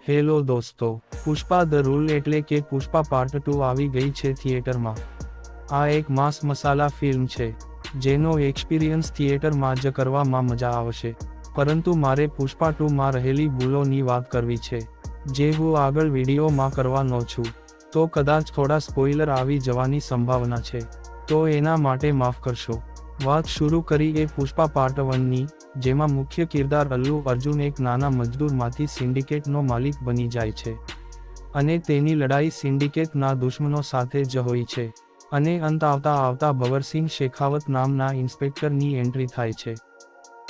Hello દોસ્તો, Pushpa the rule એટલે કે પુષ્પા પાર્ટ 2 આવી ગઈ છે થિયેટરમાં. આ એક માસ મસાલા ફિલ્મ છે જેનો એક્સપિરિયન્સ થિયેટરમાં જ કરવામાં મજા આવશે. પરંતુ મારે પુષ્પા 2 માં રહેલી ભૂલોની વાત કરવી છે, જે હું આગળ વિડીયોમાં કરવાનો છું. તો કદાચ થોડા સ્પોઇલર આવી જવાની સંભાવના છે, તો એના માટે માફ કરશો. વાત શરૂ કરીએ પુષ્પા પાર્ટ 1ની, જેમાં મુખ્ય કિરદાર અલ્લુ અર્જુન એક નાના મજદૂરમાંથી સિન્ડિકેટનો માલિક બની જાય છે અને તેની લડાઈ સિન્ડિકેટના દુશ્મનો સાથે જ હોય છે. અને અંત આવતા ભવરસિંહ શેખાવત નામના ઇન્સ્પેક્ટરની એન્ટ્રી થાય છે.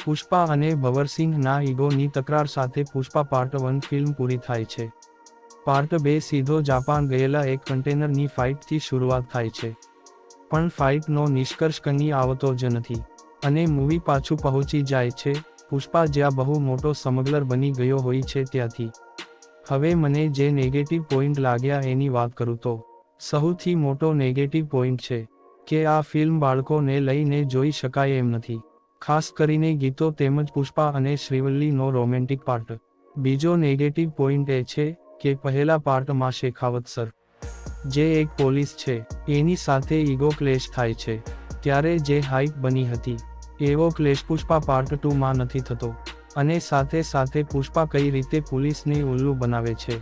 પુષ્પા અને ભવરસિંહના ઈગોની તકરાર સાથે પુષ્પા પાર્ટ 1 ફિલ્મ પૂરી થાય છે. પાર્ટ 2 સીધો જાપાન ગયેલા એક કન્ટેનરની ફાઇટથી શરૂઆત થાય છે, પણ ફાઇટનો નિષ્કર્ષ કંઈ આવતો જ નથી અને મૂવી પાછું પહોંચી જાય છે પુષ્પા જ્યાં બહુ મોટો સ્મગલર બની ગયો હોય છે ત્યાંથી. હવે મને જે નેગેટિવ પોઈન્ટ લાગ્યા એની વાત કરું તો સૌથી મોટો નેગેટિવ પોઈન્ટ છે કે આ ફિલ્મ બાળકોને લઈને જોઈ શકાય એમ નથી, ખાસ કરીને ગીતો તેમજ પુષ્પા અને શ્રીવલ્લીનો રોમેન્ટિક પાર્ટ. બીજો નેગેટિવ પોઈન્ટ એ છે કે પહેલા પાર્ટમાં શેખાવત સર, જે એક પોલીસ છે, એની સાથે ઈગો ક્લેશ થાય છે. ત્યારે જે હાઇપ બની હતી એવો ક્લેશ પુષ્પા પાર્ટ 2 માં નથી થતો. અને સાથે સાથે પુષ્પા કઈ રીતે પોલીસને ઉલ્લુ બનાવે છે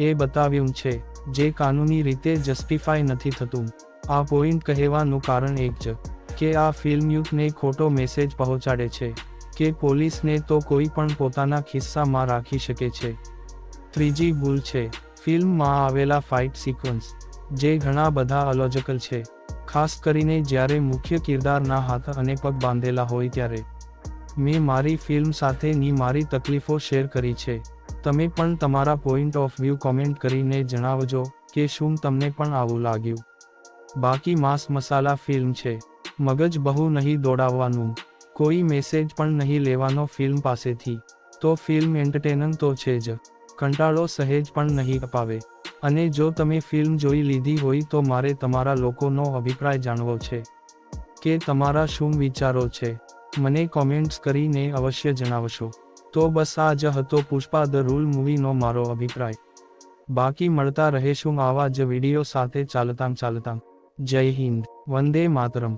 એ બતાવ્યું છે, જે કાનૂની રીતે જસ્ટિફાય નથી થતું. આ પોઈન્ટ કહેવાનું કારણ એક જ કે આ ફિલ્મ યુથને ખોટો મેસેજ પહોંચાડે છે કે પોલીસને તો કોઈ પણ પોતાના ખિસ્સામાં રાખી શકે છે. ત્રીજી ભૂલ છે ફિલ્મમાં આવેલા ફાઇટ સિક્વન્સ, જે ઘણા બધા અલોજિકલ છે, ખાસ કરીને જ્યારે મુખ્ય કિરદારના હાથ અને પગ બાંધેલા હોય ત્યારે. મેં મારી ફિલ્મ સાથેની મારી તકલીફો શેર કરી છે. તમે પણ તમારા પોઈન્ટ ઓફ વ્યૂ કોમેન્ટ કરીને જણાવજો કે શું તમને પણ આવું લાગ્યું. બાકી માસ મસાલા ફિલ્મ છે, મગજ બહુ નહીં દોડાવવાનું, કોઈ મેસેજ પણ નહીં લેવાનો ફિલ્મ પાસેથી, તો ફિલ્મ એન્ટરટેનર તો છે જ, કંટાળો સહેજ પણ નહીં અપાવે. અને જો તમે ફિલ્મ જોઈ લીધી હોય તો મારે તમારા લોકોનો અભિપ્રાય જાણવો છે કે તમારા શું વિચારો છે, મને કોમેન્ટ્સ કરીને અવશ્ય જણાવશો. તો બસ આ જ હતો પુષ્પા ધ રૂલ મૂવીનો મારો અભિપ્રાય. બાકી મળતા રહેશું આવા જ વિડીયો સાથે ચાલતા. જય હિન્દ, વંદે માતરમ.